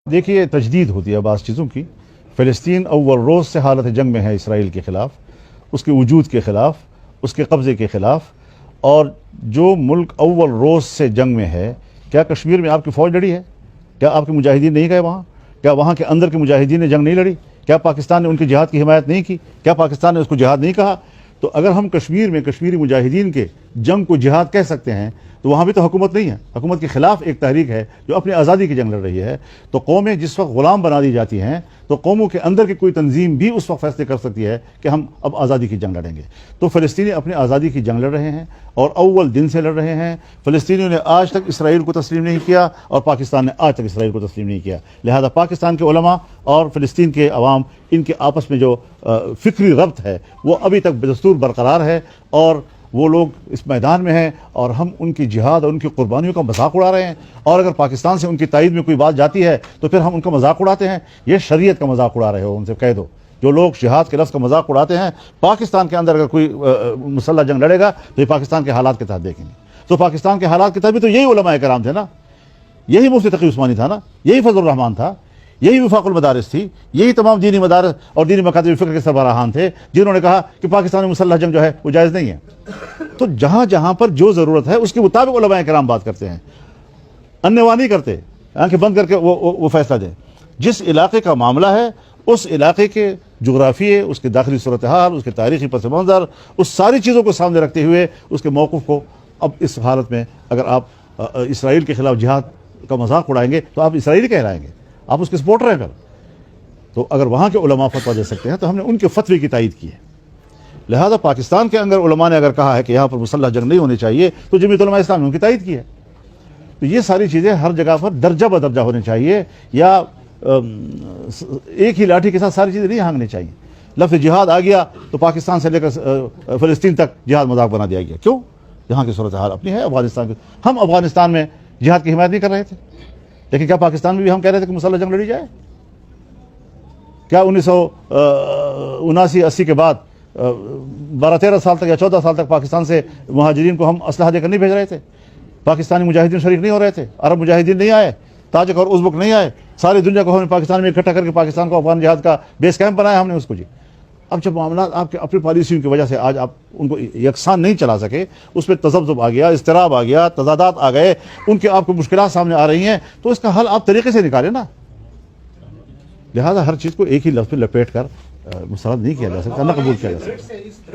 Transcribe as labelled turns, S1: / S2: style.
S1: دیکھیے تجدید ہوتی ہے بعض چیزوں کی. فلسطین اول روز سے حالت جنگ میں ہے اسرائیل کے خلاف، اس کے وجود کے خلاف، اس کے قبضے کے خلاف. اور جو ملک اول روز سے جنگ میں ہے، کیا کشمیر میں آپ کی فوج لڑی ہے؟ کیا آپ کے مجاہدین نہیں گئے وہاں؟ کیا وہاں کے اندر کے مجاہدین نے جنگ نہیں لڑی؟ کیا پاکستان نے ان کی جہاد کی حمایت نہیں کی؟ کیا پاکستان نے اس کو جہاد نہیں کہا؟ تو اگر ہم کشمیر میں کشمیری مجاہدین کے جنگ کو جہاد کہہ سکتے ہیں تو وہاں بھی تو حکومت نہیں ہے. حکومت کے خلاف ایک تحریک ہے جو اپنی آزادی کی جنگ لڑ رہی ہے. تو قومیں جس وقت غلام بنا دی جاتی ہیں تو قوموں کے اندر کی کوئی تنظیم بھی اس وقت فیصلے کر سکتی ہے کہ ہم اب آزادی کی جنگ لڑیں گے. تو فلسطینی اپنی آزادی کی جنگ لڑ رہے ہیں اور اول دن سے لڑ رہے ہیں. فلسطینیوں نے آج تک اسرائیل کو تسلیم نہیں کیا اور پاکستان نے آج تک اسرائیل کو تسلیم نہیں کیا. لہذا پاکستان کے علماء اور فلسطین کے عوام، ان کے آپس میں جو فکری ربط ہے وہ ابھی تک بدستور برقرار ہے. اور وہ لوگ اس میدان میں ہیں اور ہم ان کی جہاد اور ان کی قربانیوں کا مذاق اڑا رہے ہیں. اور اگر پاکستان سے ان کی تائید میں کوئی بات جاتی ہے تو پھر ہم ان کا مذاق اڑاتے ہیں. یہ شریعت کا مذاق اڑا رہے ہو، ان سے کہہ دو. جو لوگ جہاد کے لفظ کا مذاق اڑاتے ہیں، پاکستان کے اندر اگر کوئی مسلح جنگ لڑے گا تو یہ پاکستان کے حالات کے تحت دیکھیں گے. تو پاکستان کے حالات کے تحت بھی تو یہی علماء کرام تھے نا، یہی مفتی تقی عثمانی تھا نا، یہی فضل الرحمان تھا، یہی وفاق المدارس تھی، یہی تمام دینی مدارس اور دینی مکاتب فکر کے سربراہان تھے جنہوں نے کہا کہ پاکستان میں مسلح جنگ جو ہے وہ جائز نہیں ہے. تو جہاں جہاں پر جو ضرورت ہے اس کے مطابق علماء کرام بات کرتے ہیں، انوا نہیں کرتے، آنکھیں بند کر کے وہ فیصلہ دیں. جس علاقے کا معاملہ ہے اس علاقے کے جغرافیے، اس کے داخلی صورتحال، اس کے تاریخی پس منظر، اس ساری چیزوں کو سامنے رکھتے ہوئے اس کے موقف کو اب اس حالت میں اگر آپ اسرائیل کے خلاف جہاد کا مذاق اڑائیں گے تو آپ اسرائیلی کہلائیں گے، آپ اس کے سپورٹر ہیں. تو اگر وہاں کے علماء فتویٰ دے سکتے ہیں تو ہم نے ان کے فتوے کی تائید کی ہے. لہذا پاکستان کے اندر علماء نے اگر کہا ہے کہ یہاں پر مسلح جنگ نہیں ہونی چاہیے تو جمعیت علماء اسلام نے ان کی تائید کی ہے. تو یہ ساری چیزیں ہر جگہ پر درجہ بدرجہ ہونی چاہیے، یا ایک ہی لاٹھی کے ساتھ ساری چیزیں نہیں ہانگنی چاہیے. لفظ جہاد آ گیا تو پاکستان سے لے کر فلسطین تک جہاد مذاق بنا دیا گیا. کیوں؟ یہاں کی صورتحال اپنی ہے. افغانستان کی، ہم افغانستان میں جہاد کی حمایت نہیں کر رہے تھے، لیکن کیا پاکستان میں بھی ہم کہہ رہے تھے کہ مسلح جنگ لڑی جائے؟ کیا 1979-80 کے بعد 12-13 سال تک یا 14 سال تک پاکستان سے مہاجرین کو ہم اسلحہ دے کر نہیں بھیج رہے تھے؟ پاکستانی مجاہدین شریک نہیں ہو رہے تھے؟ عرب مجاہدین نہیں آئے؟ تاجک اور ازبک نہیں آئے؟ ساری دنیا کو ہم نے پاکستان میں اکٹھا کر کے پاکستان کو افغان جہاد کا بیس کیمپ بنایا ہم نے اس کو. جی اب جب معاملات آپ کے اپنی پالیسیوں کی وجہ سے آج آپ ان کو یکساں نہیں چلا سکے، اس پہ تذبذب آ گیا، اضطراب آ گیا، تضادات آ گئے، ان کے آپ کو مشکلات سامنے آ رہی ہیں، تو اس کا حل آپ طریقے سے نکالیں نا. لہذا ہر چیز کو ایک ہی لفظ میں لپیٹ کر مسترد نہیں کیا جا سکتا، نہ قبول کیا جا سکتا.